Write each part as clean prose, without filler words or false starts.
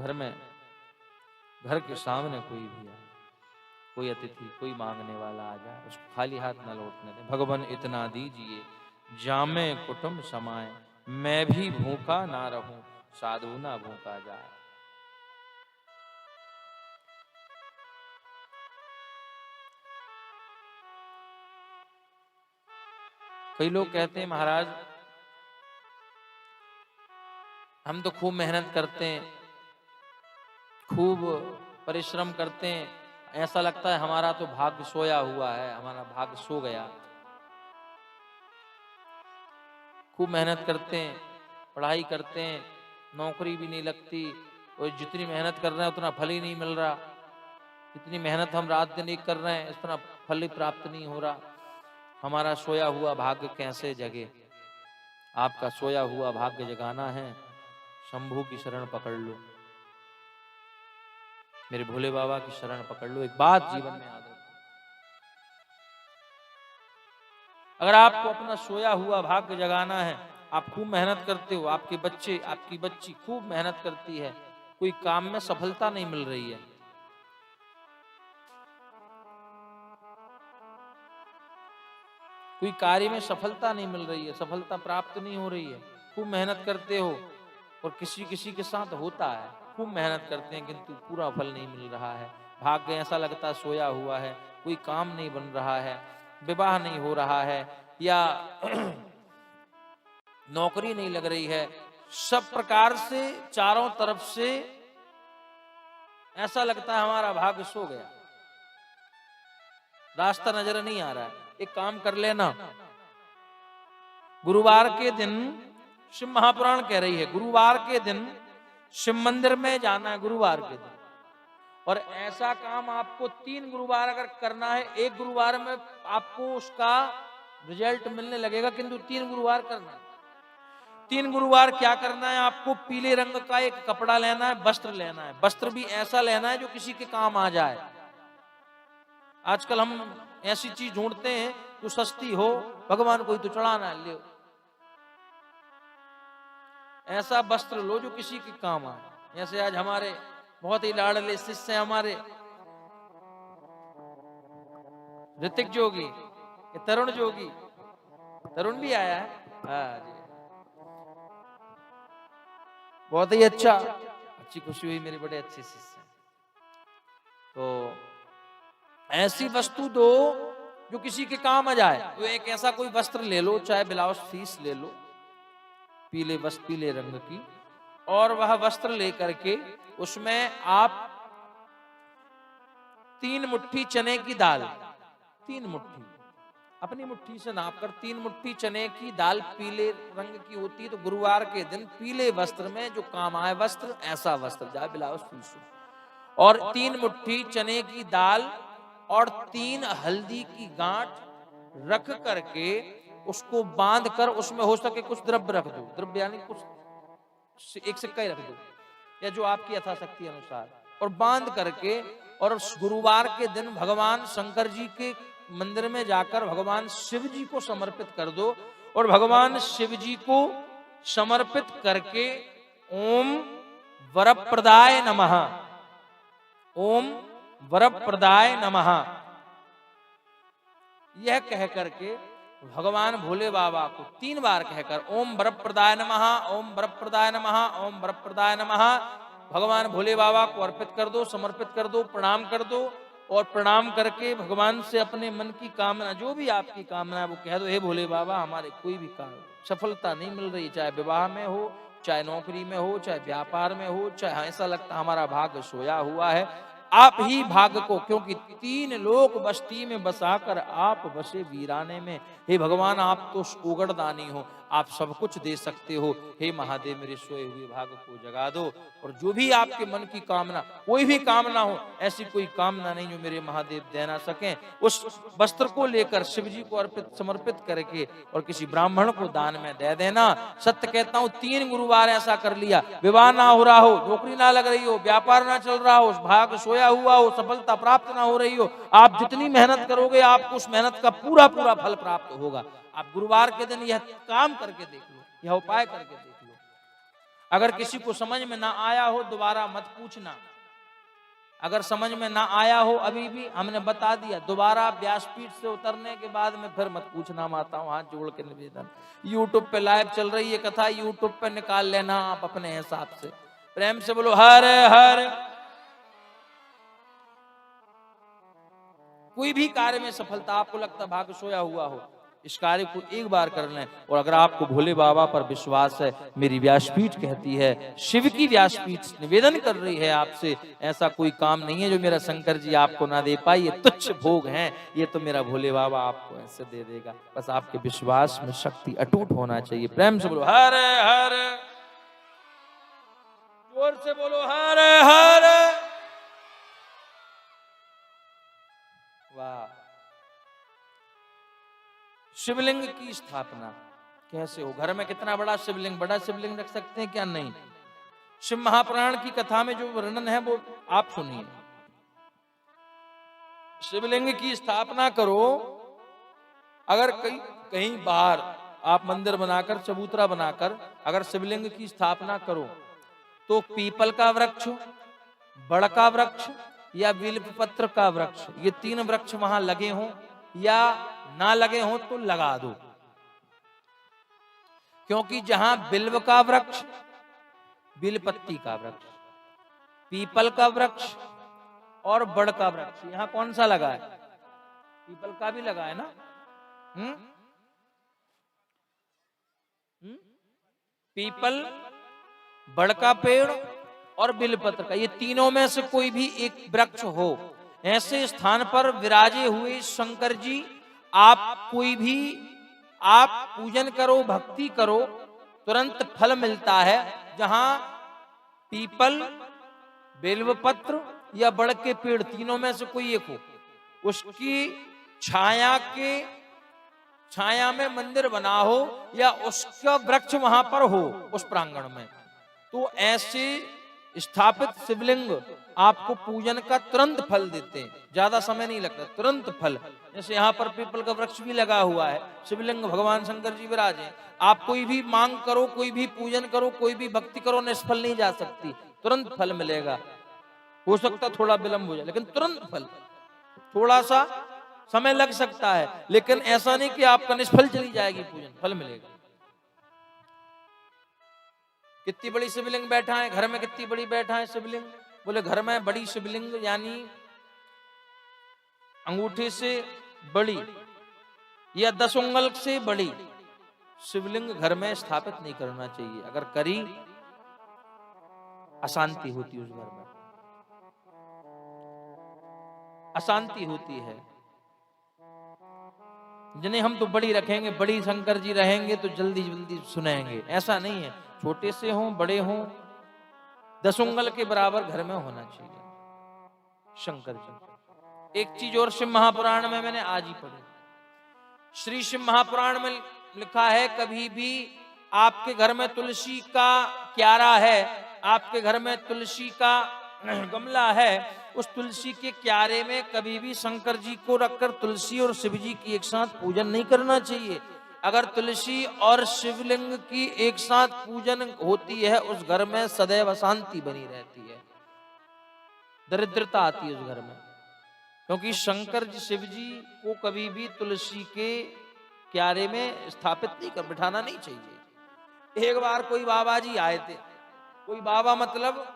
घर में, घर के सामने कोई भी आए, कोई अतिथि, कोई मांगने वाला आ जाए, उसको खाली हाथ न लौटने दें। भगवान इतना दीजिए जामे कुटुंब समाए, मैं भी भूखा ना रहूं, साधु ना भूखा जाए। कई लोग कहते हैं महाराज हम तो खूब मेहनत करते हैं, खूब परिश्रम करते हैं, ऐसा लगता है हमारा तो भाग्य सोया हुआ है, हमारा भाग्य सो गया। खूब मेहनत करते हैं, पढ़ाई करते हैं, नौकरी भी नहीं लगती, और जितनी मेहनत कर रहे हैं उतना फल ही नहीं मिल रहा। जितनी मेहनत हम रात दिन एक कर रहे हैं उतना फल ही प्राप्त नहीं हो रहा। हमारा सोया हुआ भाग्य कैसे जगे? आपका सोया हुआ भाग्य जगाना है, शंभू की शरण पकड़ लो, मेरे भोले बाबा की शरण पकड़ लो। एक बात जीवन में याद रखो, अगर आपको अपना सोया हुआ भाग्य जगाना है, आप खूब मेहनत करते हो, आपके बच्चे, आपकी बच्ची खूब मेहनत करती है, कोई काम में सफलता नहीं मिल रही है, कोई कार्य में सफलता नहीं मिल रही है, सफलता प्राप्त नहीं हो रही है, खूब मेहनत करते हो और किसी किसी के साथ होता है, खूब मेहनत करते हैं किंतु पूरा फल नहीं मिल रहा है, भाग्य ऐसा लगता है सोया हुआ है, कोई काम नहीं बन रहा है, विवाह नहीं हो रहा है, या नौकरी नहीं लग रही है, सब प्रकार से चारों तरफ से ऐसा लगता है हमारा भाग्य सो गया, रास्ता नजर नहीं आ रहा है। एक काम कर लेना, गुरुवार के दिन, शिव महापुराण कह रही है, गुरुवार के दिन शिव मंदिर में जाना है, गुरुवार के दिन, और ऐसा काम आपको 3 गुरुवार अगर करना है, एक गुरुवार में आपको उसका रिजल्ट मिलने लगेगा, किंतु 3 गुरुवार करना है। 3 गुरुवार क्या करना है आपको? पीले रंग का एक कपड़ा लेना है, वस्त्र लेना है, वस्त्र भी ऐसा लेना है जो किसी के काम आ जाए। आजकल हम ऐसी चीज ढूंढते हैं जो सस्ती हो, भगवान को ही तो चढ़ाना है, ले ऐसा वस्त्र लो जो किसी के काम आए। जैसे आज हमारे बहुत ही लाडले शिष्य हैं हमारे ऋतिक जोगी, तरुण जोगी, तरुण भी आया है, हाँ जी, बहुत ही अच्छा, अच्छी खुशी हुई, मेरे बड़े अच्छे शिष्य हैं। तो ऐसी वस्तु दो जो किसी के काम आ जाए, तो एक ऐसा कोई वस्त्र ले लो, चाहे ब्लाउज पीस ले लो पीले वस्त्र, पीले रंग की, और वह वस्त्र लेकर के उसमें आप 3 मुट्ठी चने की दाल, 3 मुट्ठी अपनी मुट्ठी से नापकर 3 मुट्ठी चने की दाल पीले रंग की होती है, तो गुरुवार के दिन पीले वस्त्र में जो काम आए वस्त्र, ऐसा वस्त्र जाए ब्लाउज पीस, और 3 मुट्ठी चने की दाल और 3 हल्दी की गांठ रख करके उसको बांध कर उसमें हो सके कुछ द्रव्य रख दो, द्रव्य यानी कुछ एक सिक्का ही रख दो, या जो आपकी यथाशक्ति अनुसार, और बांध करके, और उस गुरुवार के दिन भगवान शंकर जी के मंदिर में जाकर भगवान शिव जी को समर्पित कर दो, और भगवान शिव जी को समर्पित करके ओम वरप्रदाय नमः, ओम वरप्रदाय नमः यह कह करके भगवान भोले बाबा को 3 बार कहकर ओम वरप्रदाय नमः, ओम वरप्रदाय नमः, ओम वरप्रदाय नमः भगवान भोले बाबा को अर्पित कर दो, समर्पित कर दो, प्रणाम कर दो, और प्रणाम करके भगवान से अपने मन की कामना, जो भी आपकी कामना है वो कह दो, हे भोले बाबा हमारे कोई भी काम सफलता नहीं मिल रही, चाहे विवाह में हो, चाहे नौकरी में हो, चाहे व्यापार में हो, चाहे ऐसा लगता हमारा भाग्य सोया हुआ है, आप ही भाग्य को, क्योंकि 3 लोक बस्ती में बसाकर आप बसे वीराने में, हे भगवान आप तो उगड़दानी हो, आप सब कुछ दे सकते हो, हे महादेव मेरे सोए हुए भाग्य को जगा दो, और जो भी आपके मन की कामना, कोई भी कामना हो, ऐसी कोई कामना नहीं जो मेरे महादेव दे ना सकें, उस वस्त्र को लेकर शिव जी को अर्पित समर्पित करके और किसी ब्राह्मण को दान में दे देना। सत्य कहता हूं 3 गुरुवार ऐसा कर लिया, विवाह ना हो रहा हो, नौकरी ना लग रही हो, व्यापार ना चल रहा हो, भाग्य सोया हुआ हो, सफलता प्राप्त ना हो रही हो, आप जितनी मेहनत करोगे आपको उस मेहनत का पूरा पूरा फल प्राप्त होगा। आप गुरुवार के दिन यह काम करके देख लो, यह उपाय करके देख लो। अगर किसी को समझ में ना आया हो दोबारा मत पूछना। अगर समझ में ना आया हो अभी भी हमने बता दिया, दोबारा व्यासपीठ से उतरने के बाद में फिर मत पूछना। माताओं हाथ जोड़ के निवेदन, यूट्यूब पे लाइव चल रही है कथा, यूट्यूब पे निकाल लेना आप अपने हिसाब से। प्रेम से बोलो हर हर। कोई भी कार्य में सफलता, आपको लगता भाग्य सोया हुआ हो, इस कार्य को एक बार कर लें। और अगर आपको भोले बाबा पर विश्वास है, मेरी व्यासपीठ कहती है, शिव की व्यासपीठ निवेदन कर रही है आपसे, ऐसा कोई काम नहीं है जो मेरा शंकर जी आपको ना दे पाए, ये तुच्छ भोग हैं, ये तो मेरा भोले बाबा आपको ऐसे दे देगा। बस आपके विश्वास में शक्ति अटूट होना चाहिए। प्रेम से बोलो हर हर, जोर से बोलो हर हर। वाह। शिवलिंग की स्थापना कैसे हो? घर में कितना बड़ा शिवलिंग, बड़ा शिवलिंग रख सकते हैं क्या? नहीं। शिव महापुराण की कथा में जो वर्णन है वो आप सुनिए। शिवलिंग की स्थापना करो, अगर कहीं बाहर आप मंदिर बनाकर, चबूतरा बनाकर अगर शिवलिंग की स्थापना करो, तो पीपल का वृक्ष, बड़ का वृक्ष या बिल्वपत्र का वृक्ष, ये 3 वृक्ष वहां लगे हों या ना लगे हों तो लगा दो। क्योंकि जहां बिल्व का वृक्ष, बिलपत्ती का वृक्ष, पीपल का वृक्ष और बड़ का वृक्ष, यहां कौन सा लगा है? पीपल का भी लगा है ना। पीपल, बड़ का पेड़ और बिलपत्र का, ये तीनों में से कोई भी एक वृक्ष हो, ऐसे स्थान पर विराजे हुए शंकर जी, आप कोई भी आप पूजन करो, भक्ति करो, तुरंत फल मिलता है। जहां पीपल, बेलवपत्र या बड़ के पेड़, तीनों में से कोई एक हो, उसकी छाया में मंदिर बना हो या उसका वृक्ष वहां पर हो उस प्रांगण में, तो ऐसे स्थापित शिवलिंग आपको पूजन का तुरंत फल देते हैं। ज्यादा समय नहीं लगता, तुरंत फल। जैसे यहाँ पर पीपल का वृक्ष भी लगा हुआ है, शिवलिंग भगवान शंकर जी विराजे। आप कोई भी मांग करो, कोई भी पूजन करो, कोई भी भक्ति करो, निष्फल नहीं जा सकती, तुरंत फल मिलेगा। हो सकता थोड़ा विलंब हो जाए, लेकिन तुरंत फल। थोड़ा सा समय लग सकता है, लेकिन ऐसा नहीं कि आपका निष्फल चली जाएगी पूजन, फल मिलेगा। कितनी बड़ी शिवलिंग बैठा है घर में, कितनी बड़ी बैठा है शिवलिंग? बोले घर में बड़ी शिवलिंग यानी अंगूठे से बड़ी या 10 उंगल से बड़ी शिवलिंग घर में स्थापित नहीं करना चाहिए। अगर करी अशांति होती, उस घर में अशांति होती है। जिन्हें हम तो बड़ी रखेंगे, बड़ी शंकर जी रहेंगे तो जल्दी जल्दी सुनेंगे, ऐसा नहीं है। छोटे से हों, बड़े हों, 10 उंगल के बराबर घर में होना चाहिए शंकर जी। एक चीज और शिव महापुराण में मैंने आज ही पढ़ी, श्री शिव महापुराण में लिखा है, कभी भी आपके घर में तुलसी का क्यारा है, आपके घर में तुलसी का गमला है, उस तुलसी के क्यारे में कभी भी शंकर जी को रखकर तुलसी और शिव जी की एक साथ पूजन नहीं करना चाहिए। अगर तुलसी और शिवलिंग की एक साथ पूजन होती है, उस घर में सदैव अशांति बनी रहती है, दरिद्रता आती है उस घर में। क्योंकि शंकर जी, शिव जी को कभी भी तुलसी के क्यारे में स्थापित नहीं कर, बिठाना नहीं चाहिए। एक बार कोई बाबा जी आए थे, कोई बाबा मतलब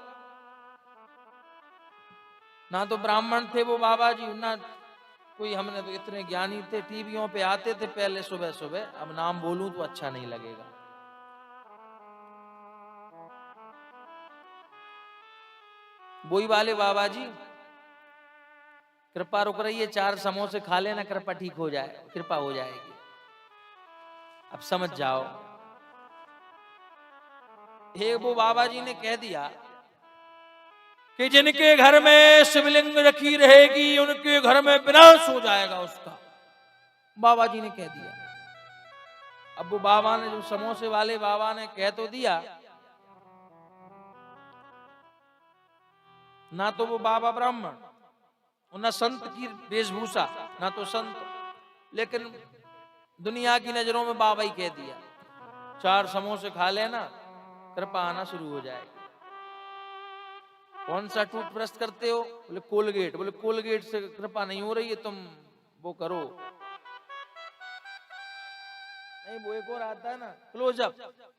ना तो ब्राह्मण थे वो बाबा जी, ना कोई, हमने तो इतने ज्ञानी थे, टीवियों पे आते थे पहले सुबह सुबह, अब नाम बोलूं तो अच्छा नहीं लगेगा। वही वाले बाबा जी, कृपा रुक रही है, 4 समोसे खा लेना, कृपा ठीक हो जाए, कृपा हो जाएगी। अब समझ जाओ, वो बाबा जी ने कह दिया कि जिनके घर में शिवलिंग रखी रहेगी उनके घर में विनाश हो जाएगा उसका, बाबा जी ने कह दिया। अब वो बाबा ने, जो समोसे वाले बाबा ने कह तो दिया, ना तो वो बाबा ब्राह्मण, ना संत की वेशभूषा, ना तो संत, लेकिन दुनिया की नजरों में बाबा ही कह दिया 4 समोसे खा लेना, कृपा आना शुरू हो जाएगी। कौन सा टूथब्रश करते हो? बोले कोलगेट। बोले कोलगेट से कृपा नहीं हो रही है, तुम वो करो, नहीं वो एक और आता है ना क्लोजअप,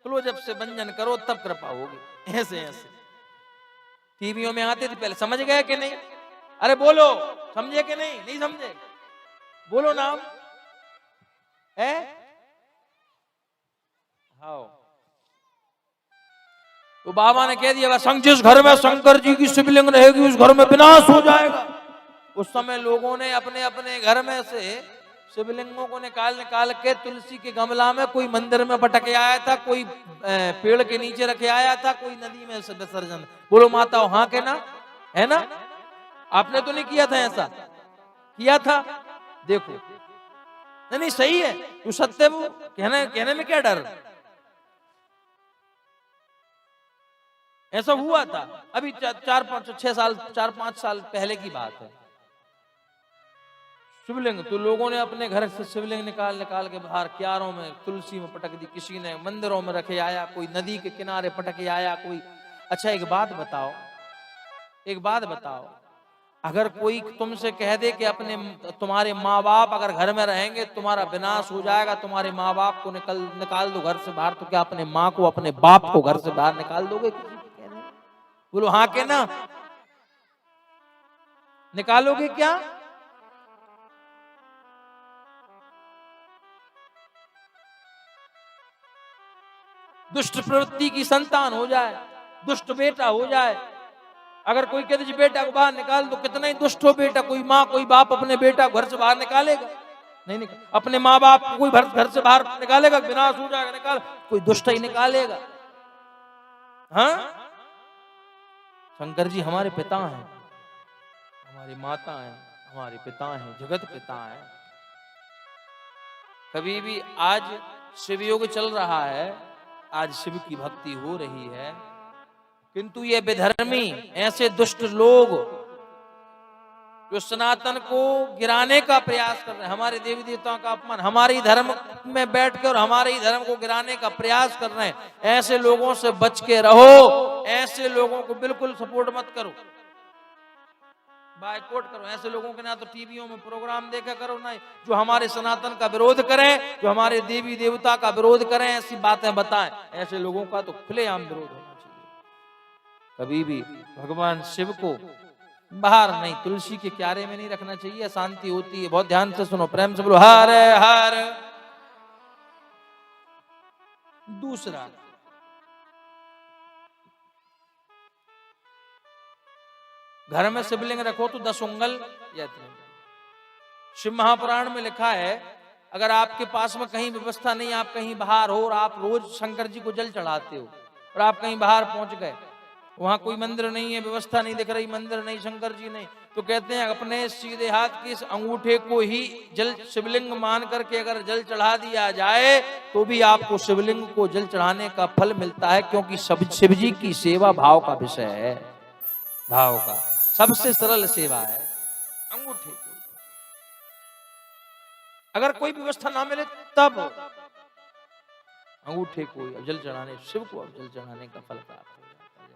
क्लोजअप से भंजन करो तब कृपा होगी। ऐसे ऐसे टीवियों में आते थे पहले। समझ गए कि नहीं? अरे बोलो, समझे कि नहीं? नहीं समझे? बोलो नाम है। हाँ, तो बाबा ने कह दिया जिस घर में शंकर जी की शिवलिंग रहेगी उस घर में विनाश हो जाएगा। उस समय लोगों ने अपने अपने घर में से शिवलिंगों को निकाल निकाल के तुलसी के गमला में, कोई मंदिर में पटक के आया था, कोई पेड़ के नीचे रखे आया था, कोई नदी में विसर्जन। बोलो माता हाँ के ना, है ना? आपने तो नहीं किया था ऐसा? किया था? देखो, नहीं सही है, तू सत्य वो कहने में क्या डर? ऐसा हुआ था अभी 4-5 साल पहले की बात है। शिवलिंग तो लोगों ने अपने घर से शिवलिंग निकाल निकाल के बाहर क्यारों में, तुलसी में पटक दी, किसी ने मंदिरों में रखे आया, कोई नदी के किनारे पटक के आया, कोई। अच्छा एक बात बताओ, अगर कोई तुमसे कह दे कि तुम्हारे माँ बाप अगर घर में रहेंगे तुम्हारा विनाश हो जाएगा, तुम्हारे माँ बाप को निकाल दो घर से बाहर, तो क्या अपने माँ को अपने बाप को घर से बाहर निकाल दोगे? बोलो हाँ के ना, निकालोगे क्या? दुष्ट प्रवृत्ति की संतान हो जाए, दुष्ट बेटा हो जाए, अगर कोई कहते जी बेटा को बाहर निकाल दो, कितना ही दुष्ट हो बेटा, कोई माँ कोई बाप अपने बेटा को घर से बाहर निकालेगा? नहीं निकाल। अपने माँ बाप को कोई घर से बाहर निकालेगा? विनाश हो जाएगा, निकाल, कोई दुष्ट ही निकालेगा। हाँ, शंकर जी हमारे पिता हैं, हमारी माता हैं, हमारे पिता हैं, जगत पिता हैं। कभी भी आज शिव योग चल रहा है, आज शिव की भक्ति हो रही है, किंतु ये विधर्मी ऐसे दुष्ट लोग जो सनातन को गिराने का प्रयास कर रहे हैं, हमारे देवी देवताओं का अपमान, हमारे ही धर्म में बैठ कर हमारे ही धर्म को गिराने का प्रयास कर रहे हैं, ऐसे लोगों से बच के रहो। ऐसे लोगों को बिल्कुल सपोर्ट मत करो, बायकॉट करो। ऐसे लोगों के ना तो टीवियों में प्रोग्राम देखा करो, ना जो हमारे सनातन का विरोध करें, जो हमारे देवी देवता का विरोध करें, ऐसी बातें बताएं। ऐसे लोगों का तो खुलेआम विरोध होना चाहिए। कभी भी भगवान शिव को बाहर नहीं, तुलसी के क्यारे में नहीं रखना चाहिए, शांति होती है। बहुत ध्यान से सुनो, प्रेम से बोलो हर हर। दूसरा, घर में शिवलिंग रखो तो 10 उंगल या 3। शिव महापुराण में लिखा है, अगर आपके पास में कहीं व्यवस्था नहीं, आप कहीं बाहर हो और आप रोज शंकर जी को जल चढ़ाते हो, और आप कहीं बाहर पहुंच गए, वहां कोई मंदिर नहीं है, व्यवस्था नहीं दिख रही, मंदिर नहीं, शंकर जी नहीं, तो कहते हैं अपने सीधे हाथ के इस अंगूठे को ही जल शिवलिंग मान करके अगर जल चढ़ा दिया जाए तो भी आपको शिवलिंग को जल चढ़ाने का फल मिलता है, क्योंकि शिव जी की सेवा भाव का विषय है। भाव का सबसे सरल सेवा है अंगूठे को। अगर कोई व्यवस्था ना मिले तब अंगूठे को जल चढ़ाने, शिव को जल चढ़ाने का फल प्राप्त हो जाता है।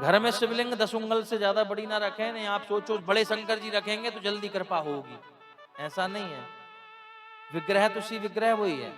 घर में शिवलिंग 10 उंगल से ज्यादा बड़ी ना रखें। नहीं आप सोचो बड़े शंकर जी रखेंगे तो जल्दी कृपा होगी, ऐसा नहीं है। विग्रह तो सी विग्रह वही है।